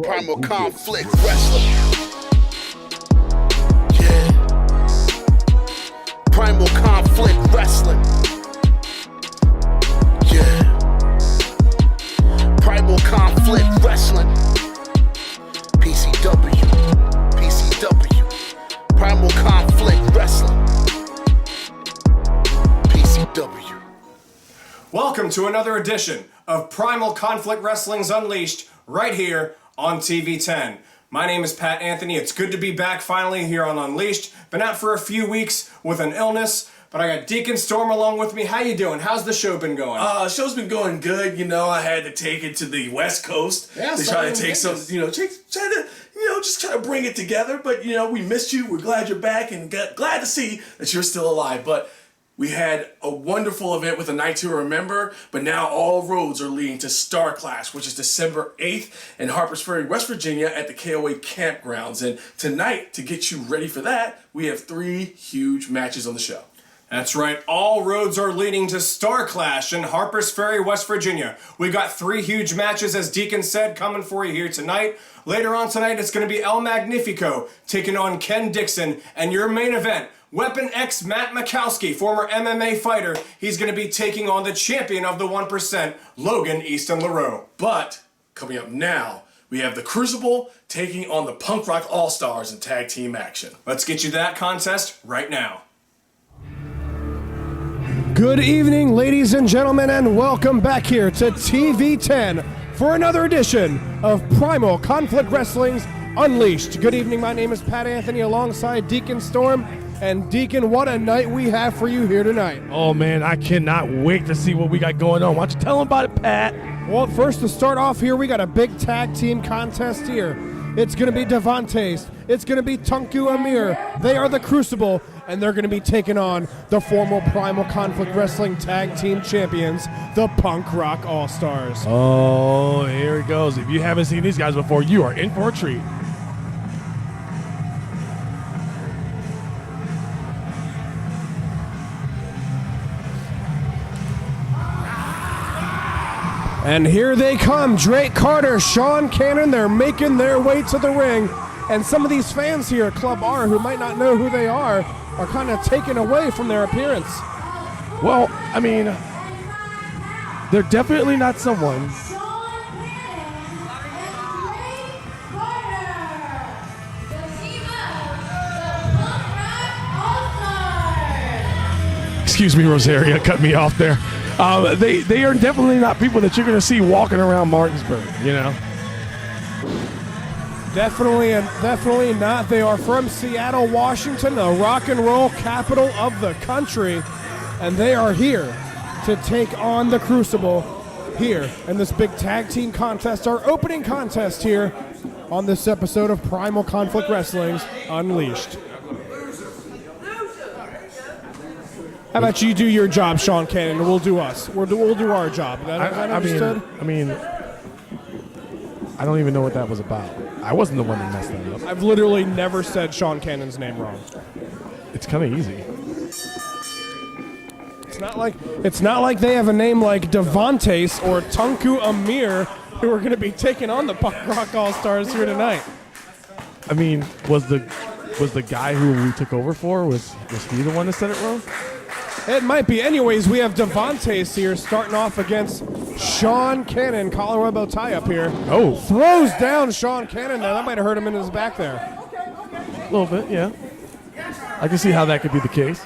Primal conflict wrestler. Yeah. Primal conflict wrestling. Yeah. Primal conflict wrestling. PCW. PCW. Primal conflict wrestling. PCW. Welcome to another edition of Primal Conflict Wrestling's Unleashed right here on TV10. My name is Pat Anthony. It's good to be back finally here on Unleashed. Been out for a few weeks with an illness, but I got Deacon Storm along with me. How you doing? How's the show been going? Show's been going good. You know, I had to take it to the West Coast to try to take some, just try to bring it together. But, we missed you. We're glad you're back and glad to see that you're still alive. But we had a wonderful event with a night to remember, but now all roads are leading to Star Clash, which is December 8th in Harpers Ferry, West Virginia at the KOA campgrounds. And tonight, to get you ready for that, we have 3 huge matches on the show. That's right. All roads are leading to Star Clash in Harpers Ferry, West Virginia. We got 3 huge matches, as Deacon said, coming for you here tonight. Later on tonight, it's going to be El Magnifico taking on Ken Dixon. And your main event, Weapon X Matt Makowski, former MMA fighter, he's going to be taking on the champion of the 1%, Logan Easton LaRoux. But coming up now, we have the Crucible taking on the Punk Rock All-Stars in tag team action. Let's get you that contest right now. Good evening, ladies and gentlemen, and welcome back here to TV10 for another edition of Primal Conflict Wrestling's Unleashed. Good evening, my name is Pat Anthony alongside Deacon Storm. And Deacon, what a night we have for you here tonight. Oh man, I cannot wait to see what we got going on. Why don't you tell them about it, Pat? Well, first to start off here, we got a big tag team contest here. It's going to be Devontae's. It's going to be Tunku Amir. They are the Crucible, and they're going to be taking on the former Primal Conflict Wrestling Tag Team Champions, the Punk Rock All-Stars. Oh, here it goes. If you haven't seen these guys before, you are in for a treat. And here they come, Drake Carter, Sean Cannon, they're making their way to the ring. And some of these fans here at Club R who might not know who they are kind of taken away from their appearance. Well, I mean, they're definitely not someone. Excuse me, Rosaria, cut me off there. They are definitely not people that you're going to see walking around Martinsburg, Definitely not. They are from Seattle, Washington, the rock and roll capital of the country. And they are here to take on the Crucible here in this big tag team contest, our opening contest here on this episode of Primal Conflict Wrestling's Unleashed. How about you do your job, Sean Cannon, and we'll do us. We'll do our job. Is that understood? I mean, I don't even know what that was about. I wasn't the one that messed that up. I've literally never said Sean Cannon's name wrong. It's kind of easy. It's not like they have a name like Devontae's or Tunku Amir who are going to be taking on the Punk Rock All-Stars here tonight. I mean, was the guy who we took over for, was he the one that said it wrong? It might be. Anyways, we have Devontae's here starting off against Sean Cannon, collar elbow tie up here. Oh. Throws down Sean Cannon there. That might have hurt him in his back there. A little bit, yeah. I can see how that could be the case.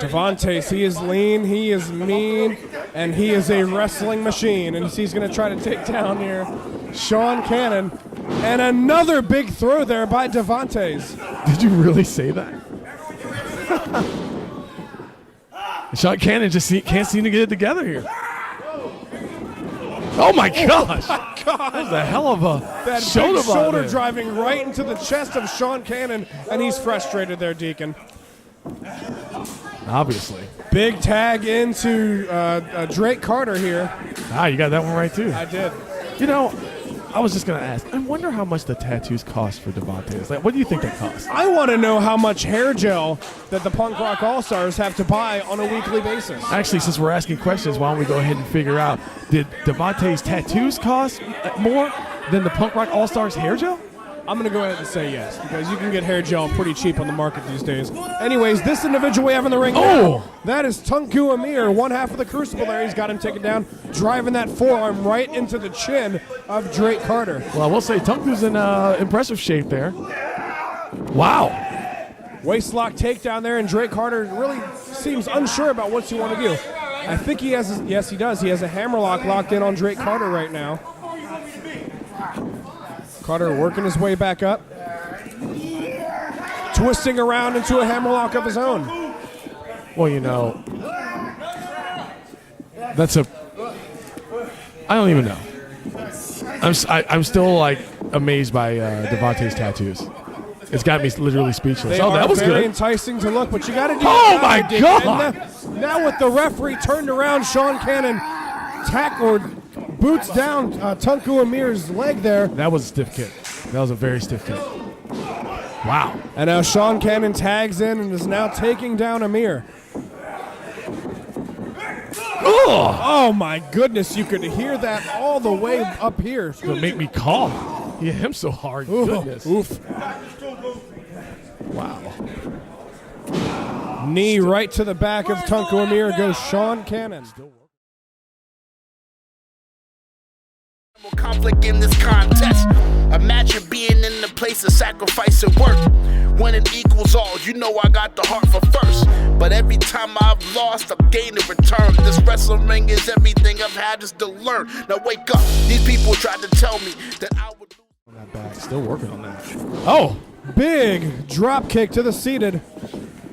Devontae's, he is lean, he is mean, and he is a wrestling machine. And he's going to try to take down here Sean Cannon. And another big throw there by Devontae's. Did you really say that? Sean Cannon just can't seem to get it together here. Oh my gosh! Oh my God. That was a hell of a that shoulder, big shoulder driving right into the chest of Sean Cannon, and he's frustrated there, Deacon. Obviously. Big tag into Drake Carter here. You got that one right too. I did. I was just going to ask, I wonder how much the tattoos cost for Devontae's. Like, what do you think they cost? I want to know how much hair gel that the Punk Rock All-Stars have to buy on a weekly basis. Actually, since we're asking questions, why don't we go ahead and figure out, did Devontae's tattoos cost more, than the Punk Rock All-Stars hair gel? I'm going to go ahead and say yes, because you can get hair gel pretty cheap on the market these days. Anyways, this individual we have in the ring now, that is Tunku Amir, one half of the Crucible there. He's got him taken down, driving that forearm right into the chin of Drake Carter. Well, I will say Tunku's in impressive shape there. Wow. Waistlock takedown there, and Drake Carter really seems unsure about what you want to do. I think he has, yes he does, he has a hammerlock locked in on Drake Carter right now. Carter working his way back up. Twisting around into a hammerlock of his own. Well, you know, that's I don't even know. I'm still like amazed by Devante's tattoos. It's got me literally speechless. They that was very good. Enticing to look, but you got to do. Oh my God! Now with the referee turned around, Sean Cannon boots down Tunku Amir's leg there. That was a stiff kick. That was a very stiff kick. Wow. And now Sean Cannon tags in and is now taking down Amir. Oh my goodness, you could hear that all the way up here. It's gonna make me cough. He hit him so hard. Goodness. Oof. Wow. Knee right to the back of Tunku Amir goes Sean Cannon. Conflict in this contest. Imagine being in the place of sacrifice and work. When it equals all, you know I got the heart for first. But every time I've lost, I've gained a return. This wrestling ring is everything I've had just to learn. Now wake up. These people tried to tell me that I would lose. On that back, still working on that. Oh, big drop kick to the seated.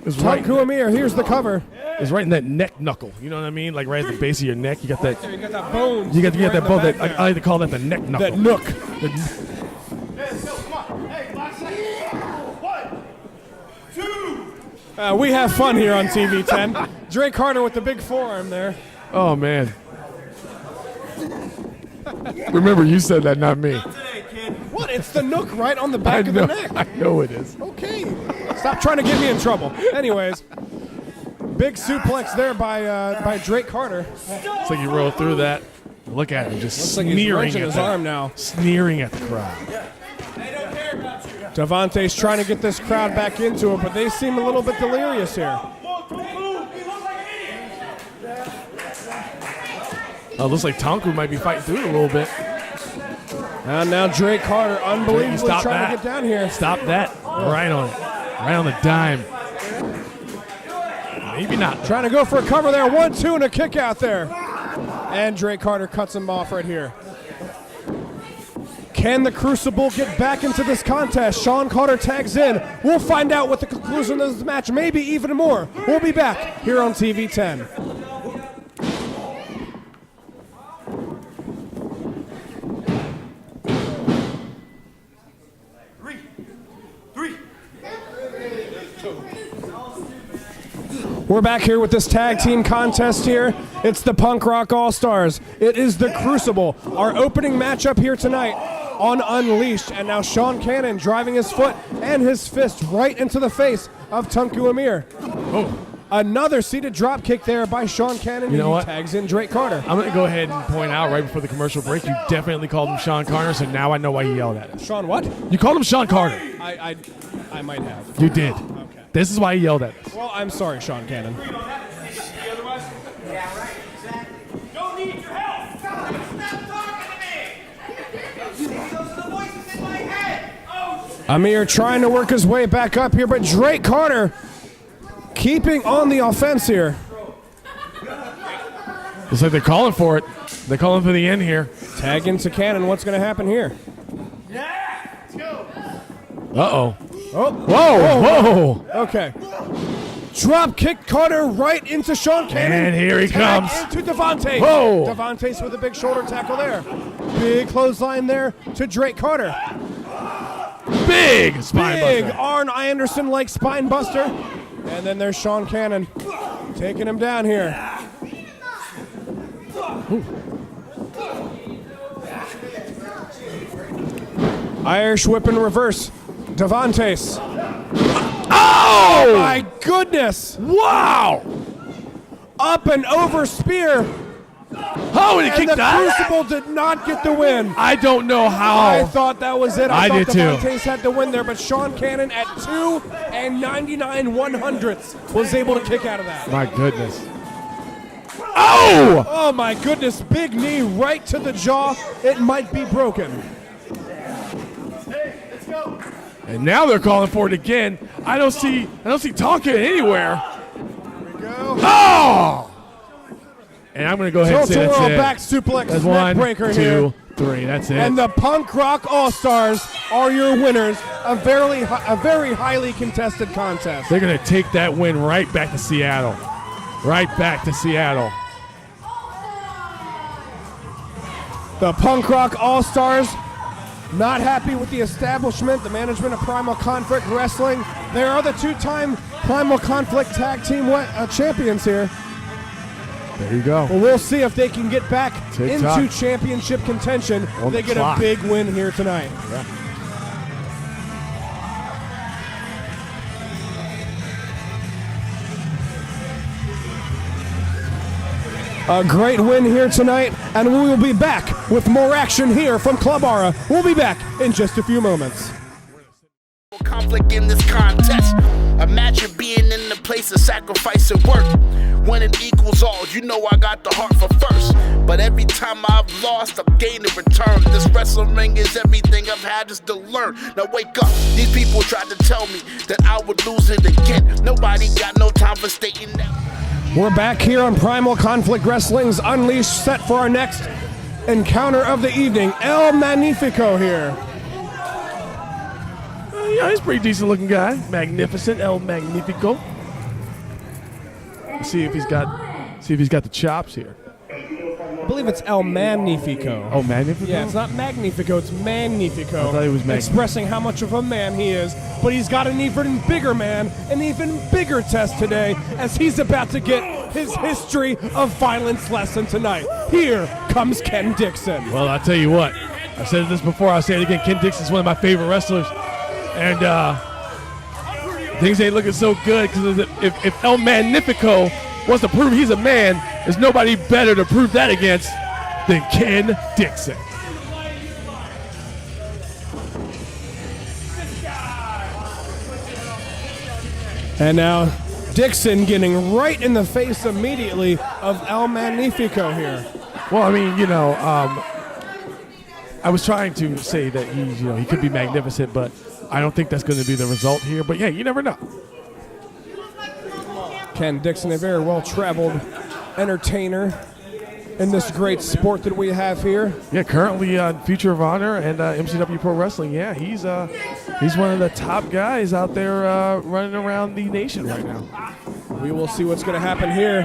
Tunku Amir, here's the cover. It's right in that neck knuckle. You know what I mean? Like right at the base of your neck. You got that. You got that bone. You got that bone. That I like to call that the neck knuckle. That nook. We have fun here on TV 10. Drake Carter with the big forearm there. Oh man. Remember, you said that, not me. What? It's the nook right on the back of the neck. I know it is. Okay. Stop trying to get me in trouble. Anyways, big suplex there by Drake Carter. It's like you roll through that. Look at him, just Looks like he's sneering wrenching at his the arm now. Sneering at the crowd. Devante's trying to get this crowd back into it, but they seem a little bit delirious here. Looks like Tunku might be fighting through it a little bit. And now Drake Carter unbelievably Stop trying that. to get down here. Stop that. Right on it. Right on the dime. Maybe not. Trying to go for a cover there. 1-2 and a kick out there. And Drake Carter cuts him off right here. Can the Crucible get back into this contest? Sean Carter tags in. We'll find out what the conclusion of this match, maybe even more. We'll be back here on TV 10. We're back here with this tag team contest here. It's the Punk Rock All-Stars. It is the Crucible, our opening matchup here tonight on Unleashed. And now Sean Cannon driving his foot and his fist right into the face of Tunku Amir. Oh. Another seated drop kick there by Sean Cannon. You know what? Tags in Drake Carter. I'm going to go ahead and point out right before the commercial break, you definitely called him Sean Carter, so now I know why you yelled at us. Sean what? You called him Sean Carter. I might have. You did. Okay. This is why you yelled at us. Well, I'm sorry, Sean Cannon. Don't need your help. Stop talking to me. Those are the voices in my head. Oh. Amir trying to work his way back up here, but Drake Carter keeping on the offense here. Looks like they're calling for it. They're calling for the end here. Tag into Cannon. What's going to happen here? Yeah. Let's go. Uh-oh. Oh, Whoa. okay. Drop kick Carter right into Sean Cannon. And here he comes. Into Devante. Whoa. Devante's with a big shoulder tackle there. Big clothesline there to Drake Carter. Big spine Big buster. Arn Anderson-like spine buster. And then there's Sean Cannon taking him down here. Ooh. Irish whip in reverse. Devante's. Oh my goodness! Wow. Up and over spear. Oh, and he And kicked the out. Crucible did not get the win. I don't know how. I thought that was it. I thought did too. Devontae's had the win there, but Sean Cannon at 2 99/100ths was able to kick out of that. My goodness. Oh! Oh my goodness, big knee right to the jaw. It might be broken. And now they're calling for it again. I don't see Tonkin anywhere. Oh! And I'm going to go ahead and say that's Tilt-a-whirl it. back suplex That's neck 1, breaker 2, here. 3. That's it. And the Punk Rock All-Stars are your winners. A very highly contested contest. They're going to take that win right back to Seattle. Right back to Seattle. The Punk Rock All-Stars not happy with the establishment, the management of Primal Conflict Wrestling. They are the 2-time Primal Conflict Tag Team champions here. There you go. Well, we'll see if they can get back Tick-tock. into championship contention. On They the get clock. a big win here tonight. Yeah. A great win here tonight, and we will be back with more action here from Club Aura. We'll be back in just a few moments. Conflict in this contest. Imagine being in the place of sacrifice and work. When it equals all, you know I got the heart for first. But every time I've lost, I've gained in return. This wrestling ring is everything I've had just to learn. Now wake up, these people tried to tell me that I would lose it again. Nobody got no time for stating that. We're back here on Primal Conflict Wrestling's Unleashed, set for our next encounter of the evening. El Magnifico here. Yeah, he's a pretty decent looking guy. Magnificent El Magnifico. Let's see if he's got the chops here. I believe it's El Magnifico. Oh, Magnifico? Yeah, it's not Magnifico, it's Magnifico. I thought it was expressing how much of a man he is. But he's got an even bigger man, an even bigger test today, as he's about to get his history of violence lesson tonight. Here comes Ken Dixon. Well, I'll tell you what. I've said this before, I'll say it again. Ken Dixon's one of my favorite wrestlers. And things ain't looking so good, because if El Magnifico wants to prove he's a man, there's nobody better to prove that against than Ken Dixon. And now Dixon getting right in the face immediately of El Magnifico here. Well, I mean, I was trying to say that he could be magnificent, but I don't think that's going to be the result here. But yeah, you never know. Ken Dixon, a very well-traveled entertainer in this great sport that we have here. Yeah, currently on Future of Honor and MCW Pro Wrestling. Yeah, he's one of the top guys out there running around the nation right now. We will see what's going to happen here.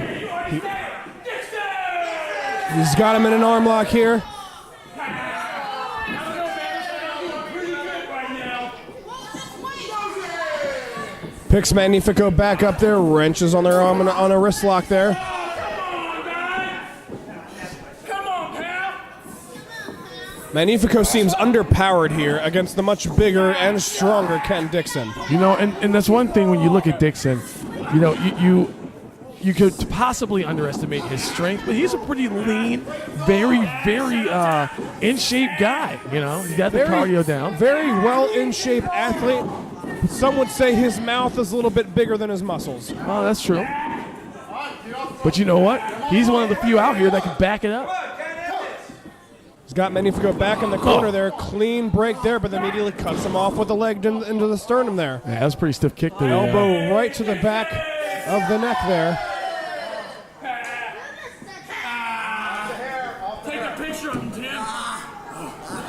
He's got him in an arm lock here. Picks Magnifico back up there, wrenches on their arm on a wrist lock there. Magnifico seems underpowered here against the much bigger and stronger Ken Dixon. And that's one thing when you look at Dixon, you could possibly underestimate his strength, but he's a pretty lean, very, very in shape guy. He got the cardio down. Very well in shape athlete. Some would say his mouth is a little bit bigger than his muscles. Oh, that's true. But you know what? He's one of the few out here that can back it up. He's got Magnifico back in the corner there. Clean break there, but immediately cuts him off with the leg into the sternum there. Yeah, that was a pretty stiff kick there. Elbow right to the back of the neck there.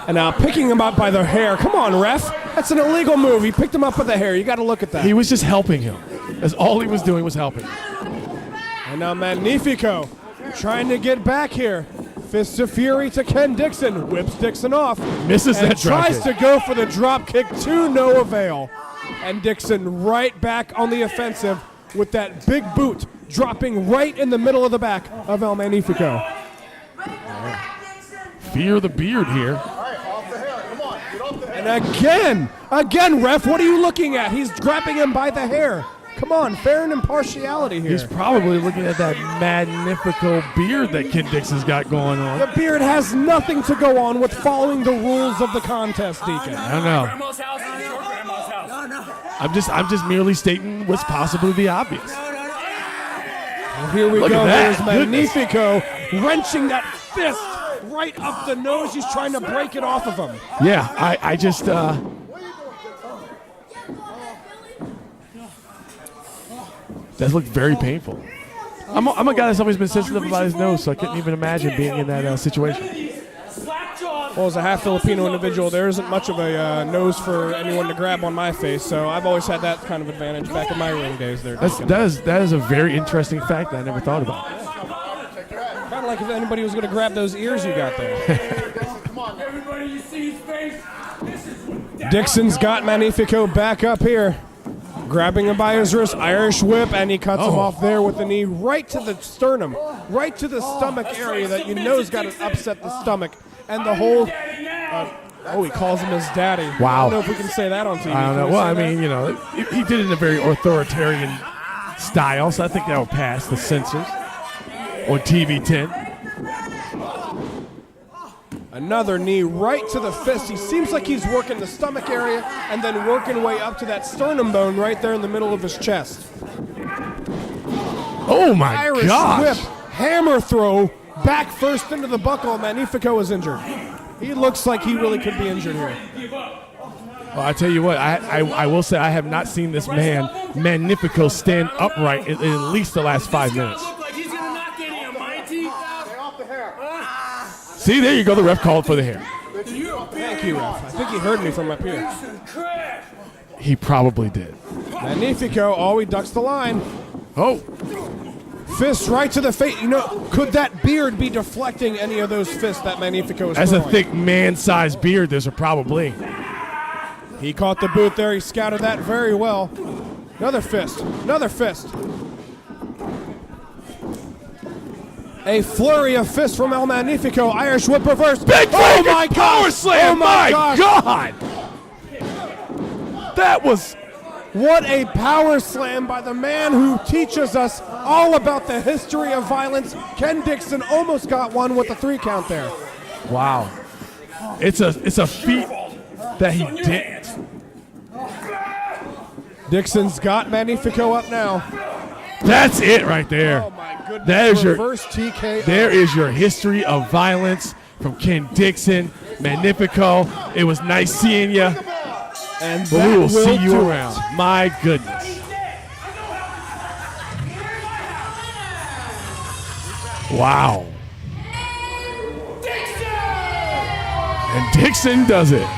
And now picking him up by the hair. Come on, ref. That's an illegal move. He picked him up by the hair. You got to look at that. He was just helping him. That's all he was doing, was helping. And now Magnifico trying to get back here. Fist of Fury to Ken Dixon. Whips Dixon off. Misses and that drop tries kick. to go for the drop kick to no avail. And Dixon right back on the offensive with that big boot dropping right in the middle of the back of El Magnifico. Fear the beard here. And again, ref, what are you looking at? He's grabbing him by the hair. Come on, fair and impartiality here. He's probably looking at that Magnifico beard that Ken Dixon's got going on. The beard has nothing to go on with following the rules of the contest, Deacon. I don't know. Grandma's house is your grandma's house. I'm just merely stating what's possibly the obvious. Well, here we Look go. at that. There's Magnifico wrenching that fist right up the nose. He's trying to break it off of him. Yeah, I just that looked very painful. I'm a guy that's always been sensitive about his nose, so I couldn't even imagine being in that situation. Well, as a half Filipino individual, there isn't much of a nose for anyone to grab on my face, so I've always had that kind of advantage back in my ring days there. That is a very interesting fact that I never thought about. Kind of like if anybody was going to grab those ears you got there. Everybody, you see his face? Dixon's got Magnifico back up here. Grabbing him by his wrist, Irish whip, and he cuts him off there with the knee right to the sternum, right to the stomach area that you know has got to upset the stomach. And the whole, he calls him his daddy. Wow. I don't know if we can say that on TV. I don't know. Well, I mean, you know, he did it in a very authoritarian style, so I think that will pass the censors on TV 10. Another knee right to the fist. He seems like he's working the stomach area and then working way up to that sternum bone right there in the middle of his chest. Oh, my Irish gosh. whip, hammer throw, back first into the buckle. Magnifico is injured. He looks like he really could be injured here. Well, I tell you what, I will say I have not seen this man, Magnifico, stand upright in at least the last 5 minutes. See, there you go. The ref called for the hair. Thank you, ref. I think he heard me from up here. He probably did. Magnifico, he ducks the line. Oh. Fist right to the face. You know, could that beard be deflecting any of those fists that Magnifico is That's throwing? a thick man-sized beard. There's a probably. He caught the boot there. He scouted that very well. Another fist. Another fist. A flurry of fists from El Magnifico. Irish whip reverse. Big oh my power gosh! slam! Oh my gosh! God! That was... What a power slam by the man who teaches us all about the history of violence. Ken Dixon almost got one with the 3 count there. Wow. It's a feat that he didn't. Dixon's got Magnifico up now. That's it right there. Oh my goodness. There's your reverse TKO. There is your history of violence from Ken Dixon, Magnifico. It was nice seeing you. And But we will see you do around. it. My goodness. Wow. And Dixon does it.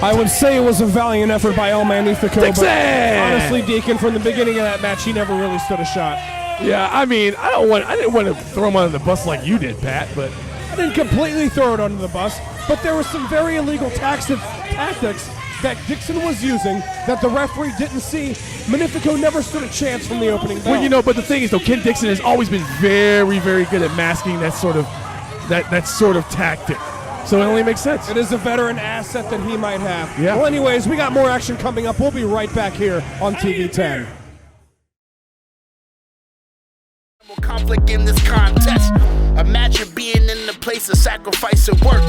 I would say it was a valiant effort by El Magnifico. Dixon! But honestly, Deacon, from the beginning of that match, he never really stood a shot. Yeah, I mean, I didn't want to throw him under the bus like you did, Pat, but I didn't completely throw it under the bus, but there were some very illegal tactics that Dixon was using that the referee didn't see. Magnifico never stood a chance from the opening bell. well, you know, but the thing is, though, Ken Dixon has always been very, very good at masking that sort of tactic. So it only makes sense. It is a veteran asset that he might have. Yeah. Well, anyways, we got more action coming up. We'll be right back here on TV 10. Conflict in this contest. Imagine being in the place of sacrifice and work.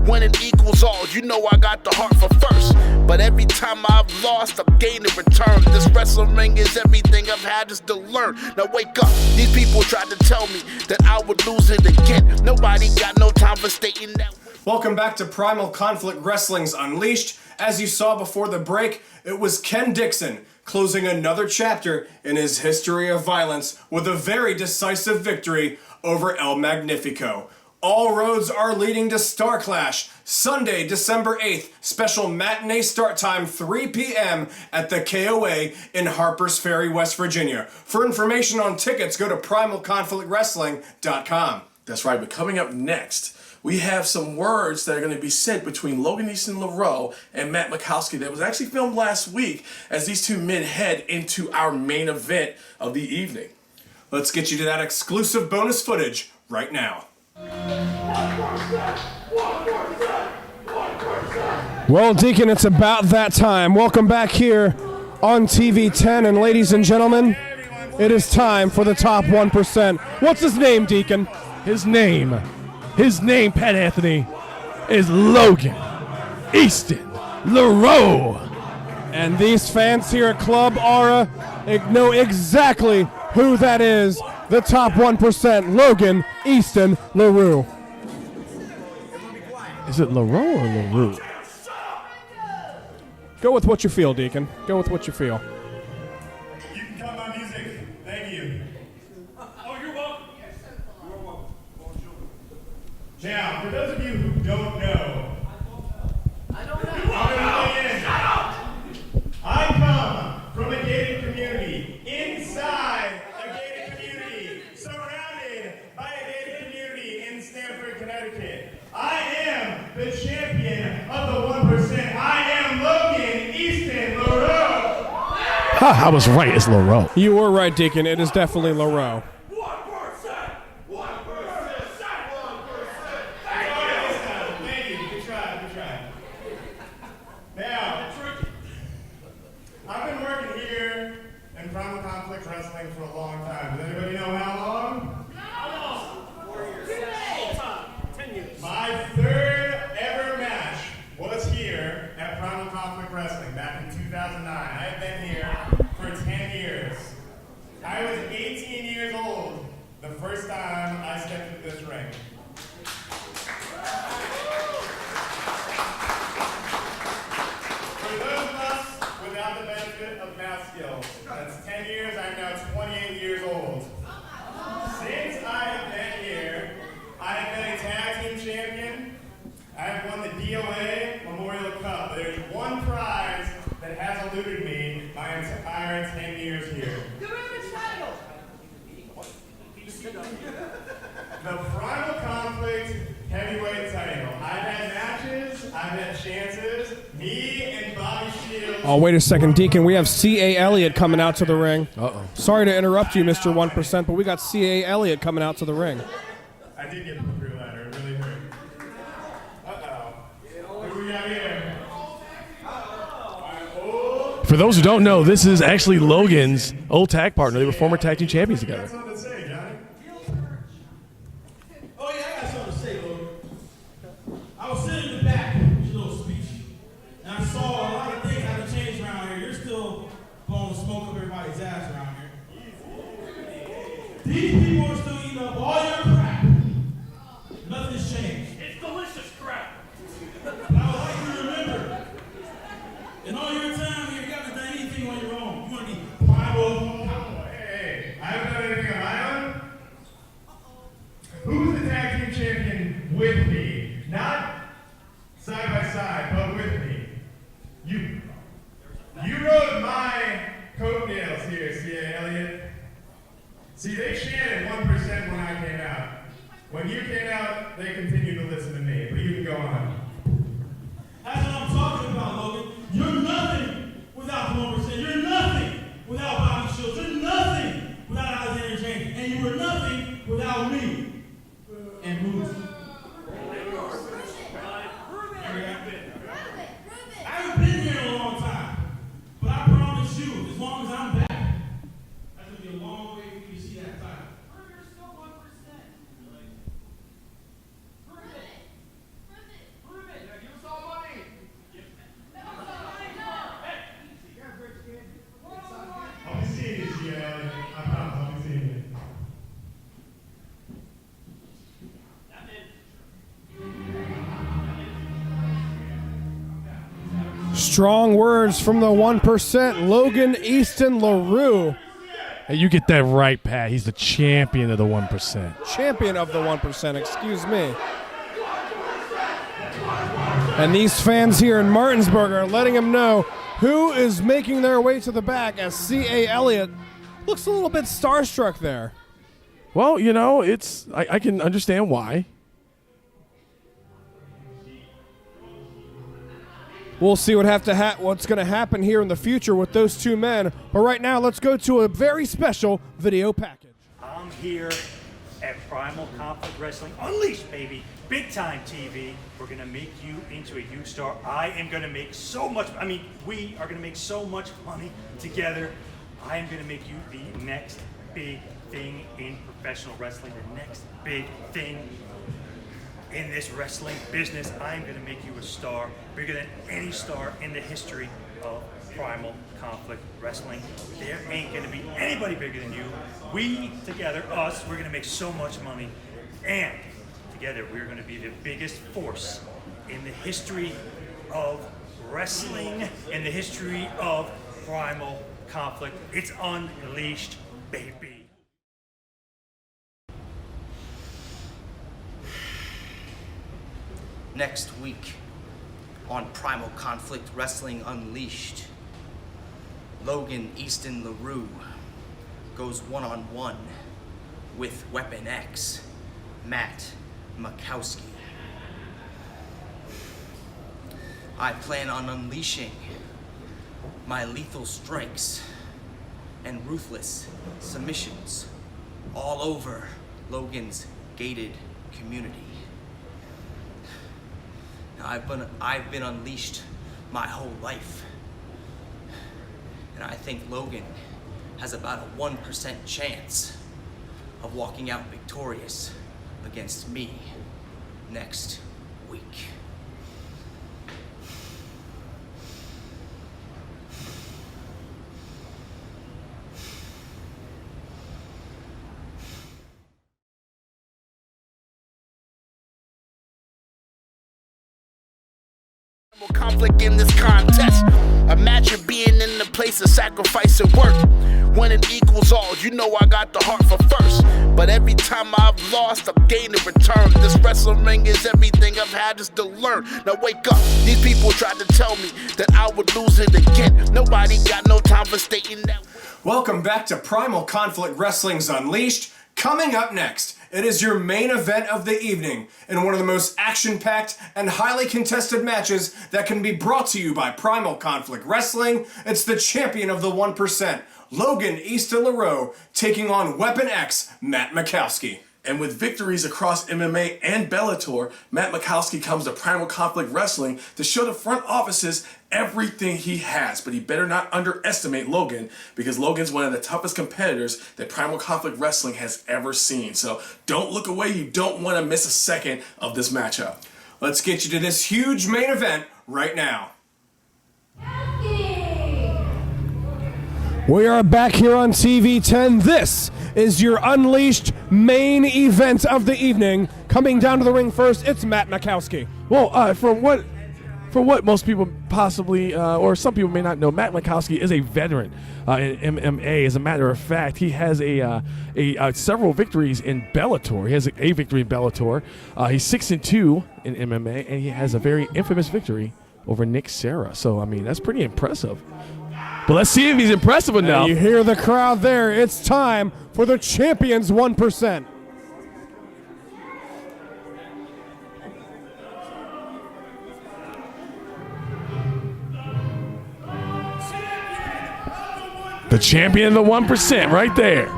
When it equals all, you know I got the heart for first. But every time I've lost, I've gained in return. This wrestling ring is everything I've had is to learn. Now wake up, these people tried to tell me that I would lose it again. Nobody got no time for stating that. Welcome back to Primal Conflict Wrestling's Unleashed. As you saw before the break, it was Ken Dixon closing another chapter in his history of violence with a very decisive victory over El Magnifico. All roads are leading to Star Clash, Sunday, December 8th, special matinee start time 3 p.m. at the KOA in Harpers Ferry, West Virginia. For information on tickets, go to primalconflictwrestling.com. That's right, but coming up next, we have some words that are going to be sent between Logan, Easton, LaRoux, and Matt Makowski that was actually filmed last week as these two men head into our main event of the evening. Let's get you to that exclusive bonus footage right now. Well, Deacon, it's about that time. Welcome back here on TV 10. And ladies and gentlemen, it is time for the top 1%. What's his name, Deacon? His name, Pat Anthony, is Logan Easton LaRoux. And these fans here at Club Aura know exactly who that is. The top 1%, Logan Easton LaRoux. Is it LaRoux or LaRoux? Go with what you feel, Deacon. Go with what you feel. You can cut my music. Thank you. Oh, you're welcome. You're welcome. Now, for those of you who don't know, I'm going to lay in. I come from a gated community, inside a gated community, surrounded by a gated community in Stamford, Connecticut. I am the champion of the 1%. I am Logan Easton LaRoux. Ha, I was right. It's LaRoux. You were right, Deacon. It is definitely LaRoux. 1%. 1%. Thank you. Good try. Good try. Now, I've been working here in Primal Conflict Wrestling for a long time. Does anybody know how long? No. 4 years. 10 years. My third ever match was here at Primal Conflict Wrestling back in 2009. I have been here for 10 years. I was 18 years old the first time I stepped into this ring. For those of us without the benefit of math skills, that's 10 years, I'm now 28 years old. Since I have been here, I have been a tag team champion. I have won the DOA Memorial Cup, but there's one prize that has eluded me my entire 10 years here. The Primal Conflict heavyweight title. I've had matches, I've had chances. Me and Bobby Shields. Oh, wait a second, Deacon. We have C.A. Elliott coming out to the ring. Uh-oh. Sorry to interrupt you, Mr. 1%, but we got C.A. Elliott coming out to the ring. I did get put through a ladder. It really hurt. Uh-oh. Who we got here? For those who don't know, this is actually Logan's old tag partner. They were former tag team champions You got together. something to say, Johnny? Oh yeah, I got something to say, Logan. I was sitting in the back with your little speech, and I saw a lot of things have to change around here. You're still blowing smoke up everybody's ass around here. These people are still eating up all your crap. Nothing's changed. It's delicious crap. But I would like you to remember, in all your time here, you haven't done anything on your own. You want to be primal. Hey, I haven't done anything on my own. Who's the tag team champion with me? Not side by side, but with me. You. You rode my coattails here, C.A. Elliott. See, they chanted 1% when I came out. When you came out, they continued to listen to me, but you can go on. That's what I'm talking about, Logan. You're nothing without the 1%. You're nothing without Bobby Shields. You're nothing without Alexander James. And you were nothing without me. And Moose. I haven't been here in a long time. But I promise you, as long as I'm back, that's going to be a long way for you to see that title. Burger's still 1%. Prove it. Yeah, give us all money. I'll be seeing you, C.A. Elliott. I promise, I'll be seeing you. Strong words from the 1%, Logan Easton LaRoux, Hey, you get that right, Pat. He's the champion of the 1%. champion of the 1%, excuse me. And these fans here in Martinsburg are letting him know who is making their way to the back as C.A. Elliott looks a little bit starstruck there. Well, you know, it's I can understand why. We'll see what's going to happen here in the future with those two men. But right now, let's go to a very special video package. I'm here at Primal Conflict Wrestling Unleashed, baby. Big time TV. We're gonna make you into a huge star. I am gonna make so much, we are gonna make so much money together. I am gonna make you the next big thing in professional wrestling, the next big thing in this wrestling business. I am gonna make you a star, bigger than any star in the history of Primal Conflict Wrestling. There ain't gonna be anybody bigger than you. We together, us, we're gonna make so much money, and together we're gonna be the biggest force in the history of wrestling, in the history of Primal Conflict. It's unleashed, baby. Next week on Primal Conflict Wrestling Unleashed, Logan, Easton, LaRoux goes one-on-one with Weapon X, Matt Makowski. I plan on unleashing my lethal strikes and ruthless submissions all over Logan's gated community. Now, I've been unleashed my whole life, and I think Logan has about a 1% chance of walking out victorious against me next week. Conflict in this contest. Imagine being in the place of sacrifice and work. When it equals all, you know I got the heart for first. But every time I've lost, I've gained in return. This wrestling ring is everything I've had just to learn. Now wake up, these people tried to tell me that I would lose it again. Nobody got no time for stating that. Welcome back to Primal Conflict Wrestling's Unleashed. Coming up next, it is your main event of the evening in one of the most action-packed and highly contested matches that can be brought to you by Primal Conflict Wrestling. It's the champion of the 1%, Logan, Easton, LaRoux, taking on Weapon X, Matt Makowski. And with victories across MMA and Bellator, Matt Makowski comes to Primal Conflict Wrestling to show the front offices everything he has. But he better not underestimate Logan, because Logan's one of the toughest competitors that Primal Conflict Wrestling has ever seen. So don't look away. You don't want to miss a second of this matchup. Let's get you to this huge main event right now. We are back here on TV 10. This is your Unleashed main event of the evening. Coming down to the ring first, it's Matt Makowski. Well, for what most people possibly, or some people may not know, Matt Makowski is a veteran in MMA. As a matter of fact, he has several victories in Bellator. He has a victory in Bellator. He's 6-2 in MMA, and he has a very infamous victory over Nick Serra. So, I mean, that's pretty impressive. But let's see if he's impressive enough. And you hear the crowd there. It's time for the champion's 1%. The champion of the 1% right there.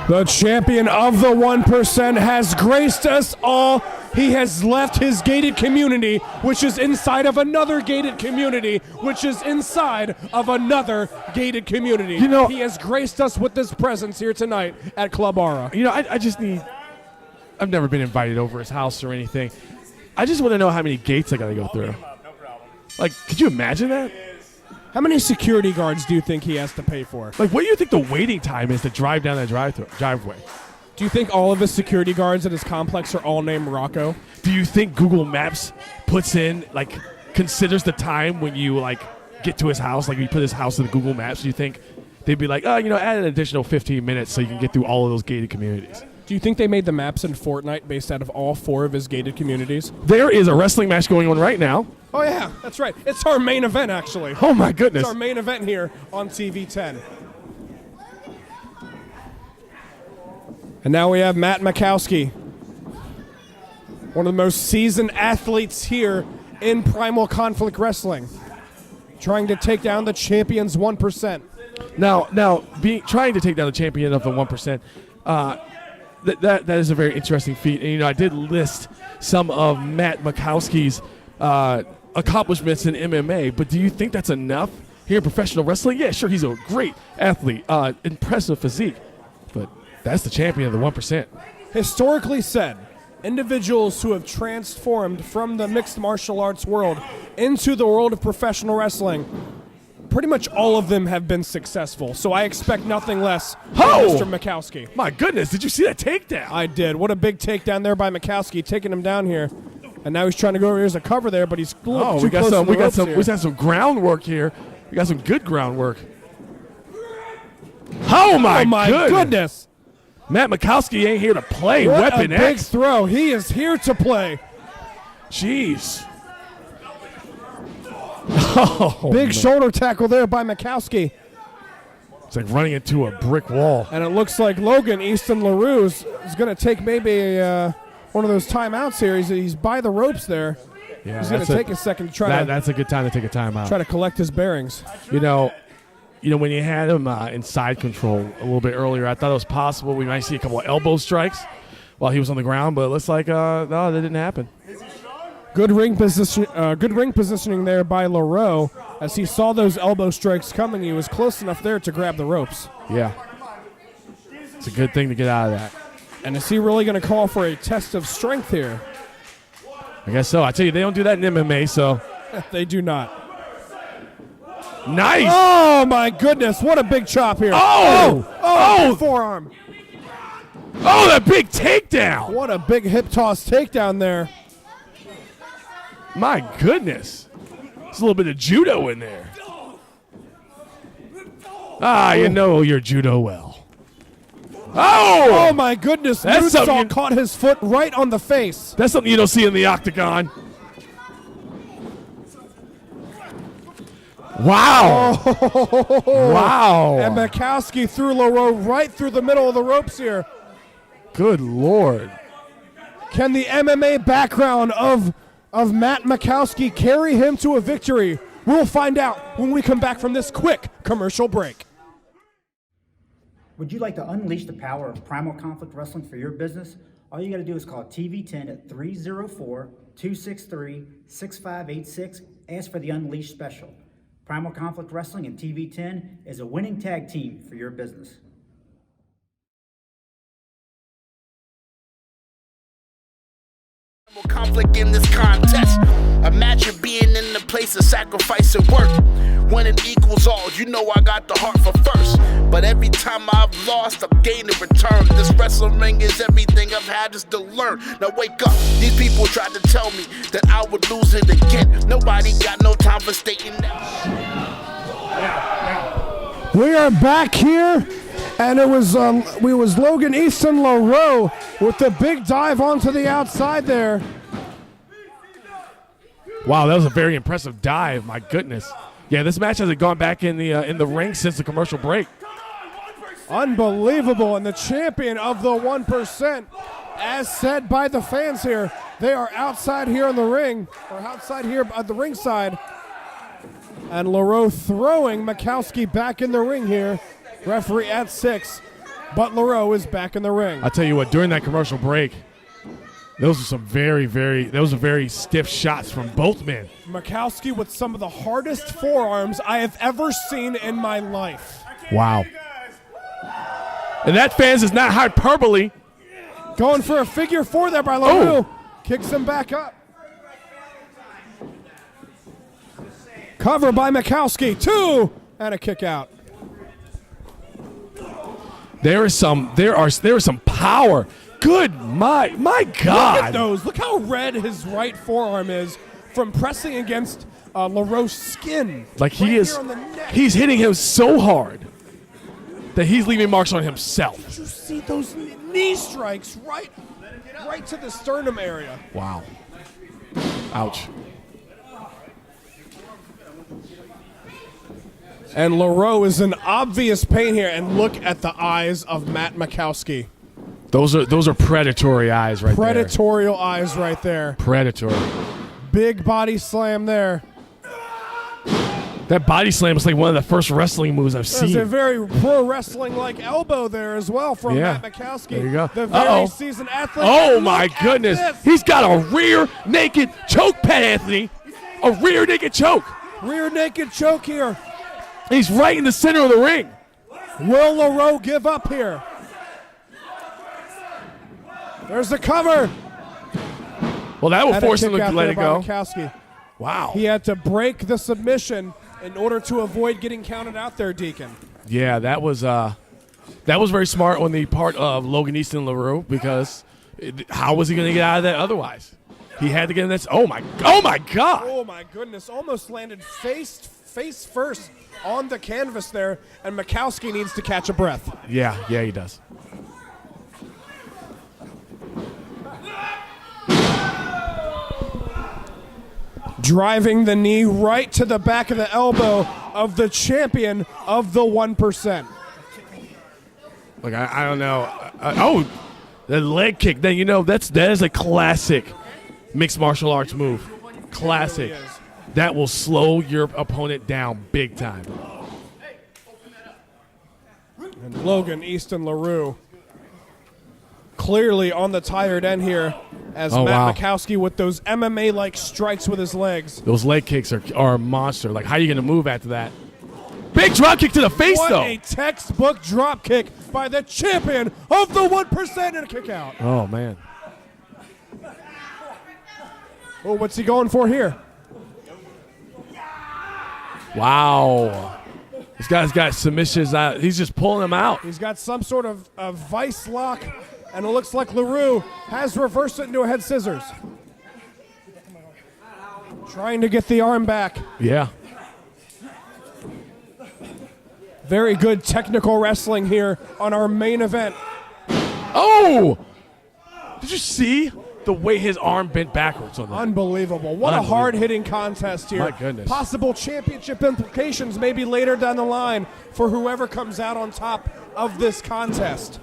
The champion of the 1% has graced us all. He has left his gated community, which is inside of another gated community, which is inside of another gated community. You know, he has graced us with this presence here tonight at Club Aura. You know, I've never been invited over his house or anything. I just want to know how many gates I got to go through. Like, could you imagine that? How many security guards do you think he has to pay for? Like, what do you think the waiting time is to drive down that driveway? Do you think all of his security guards at his complex are all named Rocco? Do you think Google Maps puts in, like, considers the time when you, like, get to his house? Like, you put his house in the Google Maps, do you think they'd be like, oh, you know, add an additional 15 minutes so you can get through all of those gated communities? Do you think they made the maps in Fortnite based out of all 4 of his gated communities? There is a wrestling match going on right now. Oh, yeah, that's right. It's our main event, actually. Oh, my goodness. It's our main event here on TV 10. And now we have Matt Makowski, one of the most seasoned athletes here in Primal Conflict Wrestling, trying to take down the champion's 1%. Now, trying to take down the champion of the 1%, that is a very interesting feat. And, I did list some of Matt Makowski's accomplishments in MMA, but do you think that's enough here in professional wrestling? Yeah, sure, he's a great athlete, impressive physique, but that's the champion of the 1%. Historically said, individuals who have transformed from the mixed martial arts world into the world of professional wrestling, pretty much all of them have been successful. So I expect nothing less from Mr. Makowski. My goodness, did you see that takedown? I did. What a big takedown there by Makowski, taking him down here. And now he's trying to go over. Here's a cover there, but he's too close to the ropes here. We got some groundwork here. We got some good groundwork. Oh my goodness. Matt Makowski ain't here to play. What Weapon a big X. throw. He is here to play. Jeez. Big shoulder tackle there by Makowski. It's like running into a brick wall. And it looks like Logan, Easton, LaRoux is going to take maybe one of those timeouts here. He's by the ropes there. Yeah, he's going to take a second to try that's a good time to take a timeout. Try to collect his bearings. When you had him in side control a little bit earlier, I thought it was possible we might see a couple of elbow strikes while he was on the ground, but it looks like no, that didn't happen. Good ring positioning there by LaRoux. As he saw those elbow strikes coming, he was close enough there to grab the ropes. Yeah. It's a good thing to get out of that. And is he really going to call for a test of strength here? I guess so. I tell you, they don't do that in MMA, so. They do not. Nice. Oh, my goodness. What a big chop here. Oh, forearm. Oh, that big takedown. What a big hip toss takedown there. My goodness. There's a little bit of judo in there. You know your judo well. Oh my goodness. That's Moonsault caught his foot right on the face. That's something you don't see in the octagon. Wow. Wow. And Makowski threw LaRoux right through the middle of the ropes here. Good Lord. Can the MMA background of Matt Makowski carry him to a victory? We'll find out when we come back from this quick commercial break. Would you like to unleash the power of Primal Conflict Wrestling for your business? All you got to do is call TV10 at 304-263-6586. Ask for the Unleashed special. Primal Conflict Wrestling and TV10 is a winning tag team for your business. Conflict in this contest. Imagine being in the place of sacrifice and work. When it equals all, you know I got the heart for first. But every time I've lost, I've gained in return. This wrestling ring is everything I've had just to learn. Now wake up, these people tried to tell me that I would lose it again. Nobody got no time for stating that. We are back here, and it was Logan, Easton, LaRoux with the big dive onto the outside there. Wow, that was a very impressive dive. My goodness. Yeah, this match hasn't gone back in the ring since the commercial break. Unbelievable, and the champion of the 1%, as said by the fans here, they are outside here in the ring, or outside here at the ringside. And LaRoux throwing Makowski back in the ring here. Referee at 6, but LaRoux is back in the ring. I'll tell you what, during that commercial break, those are some very stiff shots from both men. Makowski with some of the hardest forearms I have ever seen in my life. Wow. And that, fans, is not hyperbole. Going for a figure 4 there by LaRoux. Oh. Kicks him back up. Cover by Makowski, 2, and a kick out. There is some power. Good, my God. Look at those. Look how red his right forearm is from pressing against LaRoux's skin. Like he's hitting him so hard that he's leaving marks on himself. Did you see those knee strikes right to the sternum area? Wow. Ouch. And LaRoux is in obvious pain here. And look at the eyes of Matt Makowski. Those are predatory eyes right there. Predatorial eyes right there. Predatory. Big body slam there. That body slam is like one of the first wrestling moves I've seen. There's a very pro wrestling-like elbow there as well from Matt Makowski. There you go. The very seasoned athlete. Oh, my goodness. He's got a rear naked choke, Pat Anthony. A rear naked choke. Rear naked choke here. He's right in the center of the ring. Will LaRoux give up here? There's the cover. Well, that will force him to let it go. Makowski. Wow. He had to break the submission in order to avoid getting counted out there, Deacon. Yeah, that was very smart on the part of Logan, Easton, and LaRoux, because how was he going to get out of that otherwise? He had to get in this. Oh my God! Oh my goodness! Almost landed face first on the canvas there, and Makowski needs to catch a breath. Yeah, he does. Driving the knee right to the back of the elbow of the champion of the 1%. Like I don't know. The leg kick. Then that is a classic mixed martial arts move. Classic. Really is. That will slow your opponent down big time. And Logan, Easton, LaRoux clearly on the tired end here as Matt Makowski with those MMA-like strikes with his legs. Those leg kicks are a monster. Like, how are you going to move after that? Big drop kick to the face, though. What a textbook drop kick by the champion of the 1% and a kick out. Oh, man. Oh, what's he going for here? Wow. This guy's got submissions out. He's just pulling them out. He's got some sort of vice lock, and it looks like LaRoux has reversed it into a head scissors. Trying to get the arm back. Yeah. Very good technical wrestling here on our main event. Oh! Did you see the way his arm bent backwards on that? Unbelievable. What a hard-hitting contest here. My goodness. Possible championship implications maybe later down the line for whoever comes out on top of this contest.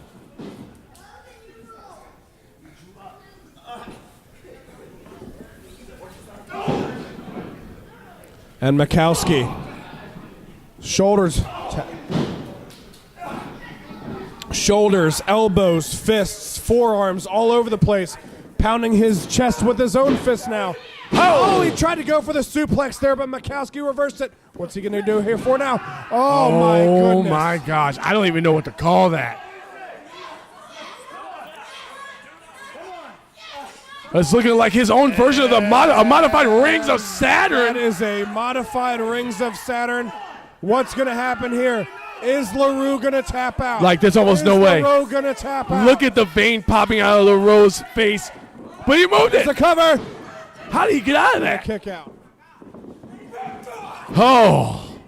And Makowski. Shoulders, elbows, fists, forearms all over the place. Pounding his chest with his own fist now. Oh, he tried to go for the suplex there, but Makowski reversed it. What's he going to do here for now? Oh, my goodness. Oh, my gosh. I don't even know what to call that. It's looking like his own version of the modified Rings of Saturn. That is a modified Rings of Saturn. What's going to happen here? Is LaRoux going to tap out? Like, there's almost no way. Is LaRoux going to tap out? Look at the vein popping out of LaRoux's face. But he moved it. It's a cover. How did he get out of that? Kick out. Oh.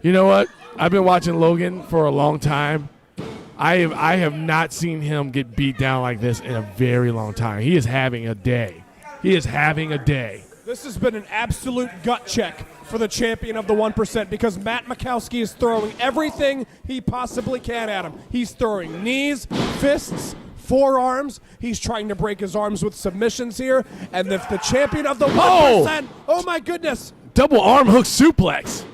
You know what? I've been watching Logan for a long time. I have not seen him get beat down like this in a very long time. He is having a day. He is having a day. This has been an absolute gut check for the champion of the 1% because Matt Makowski is throwing everything he possibly can at him. He's throwing knees, fists, forearms. He's trying to break his arms with submissions here. And if the champion of the 1%, oh my goodness. Double arm hook suplex.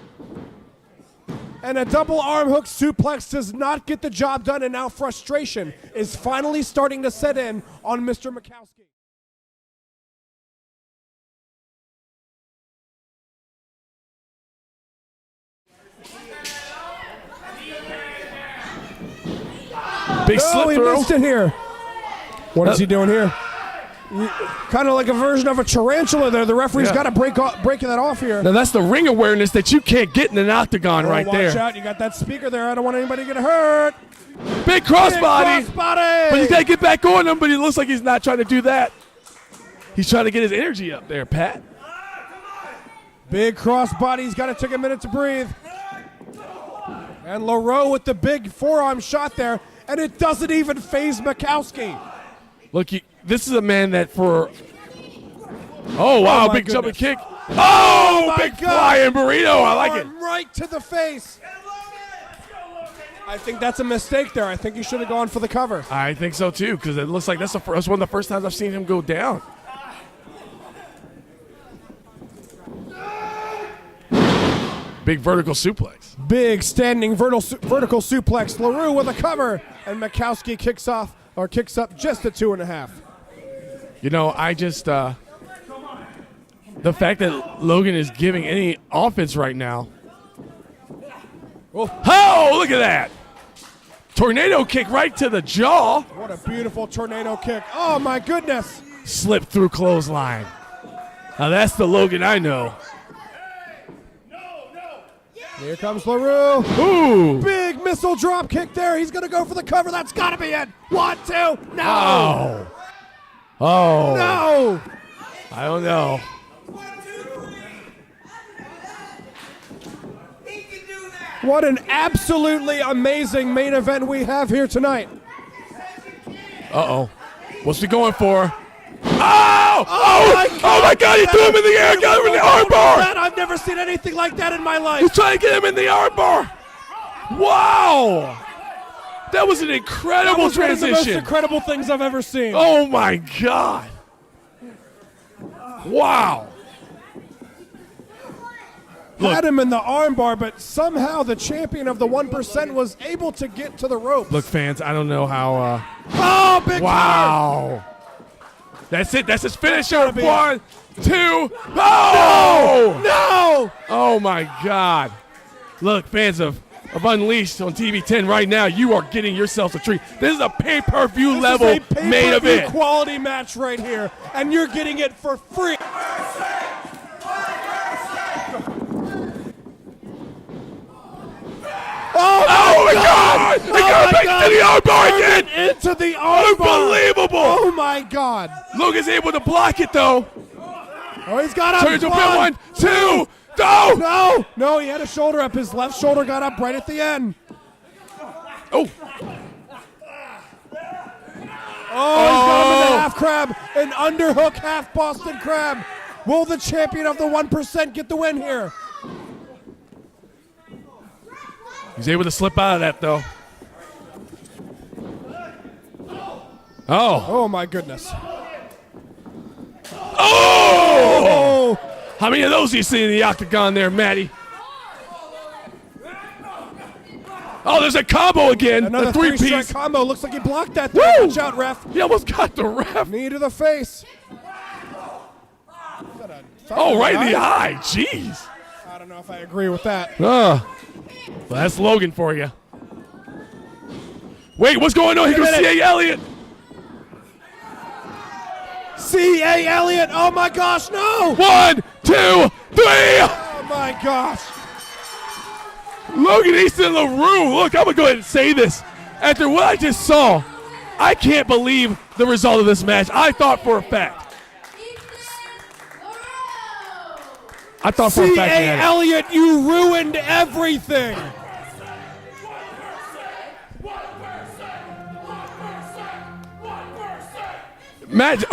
And a double arm hook suplex does not get the job done, and now frustration is finally starting to set in on Mr. Makowski. Big slip he through. missed it here. What is he doing here? Kind of like a version of a tarantula there. The referee's got to break that off here. Now that's the ring awareness that you can't get in an octagon right there. Watch out. You got that speaker there. I don't want anybody to get hurt. Big crossbody. But he's got to get back on him, but he looks like he's not trying to do that. He's trying to get his energy up there, Pat. Big crossbody. He's got to take a minute to breathe. And LaRoux with the big forearm shot there, and it doesn't even faze Makowski. Look, this is a man that for... Oh, wow, big jumping kick. Oh, my big God. flying burrito. I like it. Arm right to the face. I think that's a mistake there. I think he should have gone for the cover. I think so too, because it looks like that's one of the first times I've seen him go down. Big vertical suplex. Big standing vertical suplex. LaRoux with a cover, and Makowski kicks up just at 2.5. You know, I just the fact that Logan is giving any offense right now. Oh, look at that. Tornado kick right to the jaw. What a beautiful tornado kick. Oh, my goodness. Slip through clothesline. Now, that's the Logan I know. Here comes LaRoux. Ooh. Big missile drop kick there. He's going to go for the cover. That's got to be it. 1, 2. No. Oh. Oh. No. I don't know. What an absolutely amazing main event we have here tonight. Uh-oh. What's he going for? Oh! Oh my God! He threw him in the air. Got him in the armbar. I've never seen anything like that in my life. He's trying to get him in the armbar. Wow! That was an incredible That was one of the most transition. incredible things I've ever seen. Oh my God! Wow! Had him in the armbar, but somehow the champion of the 1% was able to get to the ropes. Look, fans, I don't know how. Oh, big Wow! That's it. That's his finisher. be 1, 2. Oh! No! Oh my God! Look, fans of Unleashed on TV 10 right now, you are getting yourselves a treat. This is a pay-per-view level This is a main pay-per-view event. quality match right here, and you're getting it for free. Oh my God! He got back into the armbar again! Into the armbar! Unbelievable! Oh my God! Logan's able to block it though. Oh, he's got up. Turns to 1, 2, no! No, he had a shoulder up. His left shoulder got up right at the end. Oh! Oh, he's got him in the half crab. An underhook half Boston crab. Will the champion of the 1% get the win here? He's able to slip out of that though. Oh! Oh my goodness. Oh! How many of those do you see in the octagon there, Matty? Oh, there's a combo again. Another a three-piece. 3-strike combo. Looks like he blocked that there. Watch out, ref. He almost got the ref. Knee to the face. Oh, right in the eye. Jeez. I don't know if I agree with that. Well, that's Logan for you. Wait, what's going on? Here goes C.A. Elliott. C.A. Elliott. Oh my gosh, no. 1, 2, 3. Oh my gosh. Logan, Easton, LaRoux. Look, I'm going to go ahead and say this. After what I just saw, I can't believe the result of this match. I thought for a fact. C.A. Elliott, you ruined everything. Matt,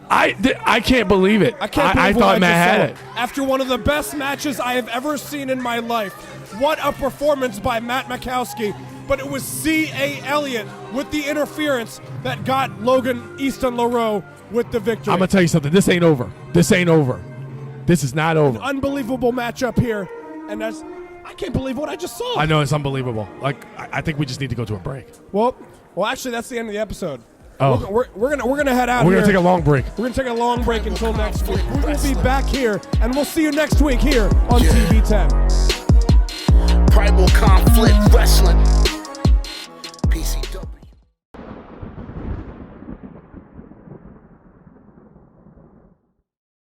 I can't believe it. I can't believe I thought Matt had it. After one of the best matches I have ever seen in my life. What a performance by Matt Makowski. But it was C.A. Elliott with the interference that got Logan Easton LaRoux with the victory. I'm going to tell you something. This ain't over. This ain't over. This is not over. An unbelievable matchup here. And I can't believe what I just saw. I know, it's unbelievable. Like, I think we just need to go to a break. Well, actually, that's the end of the episode. Oh. We're gonna head out. We're going to take a long break. We're gonna take a long break until next week. We will be back here, and we'll see you next week here on TV 10. Primal conflict wrestling.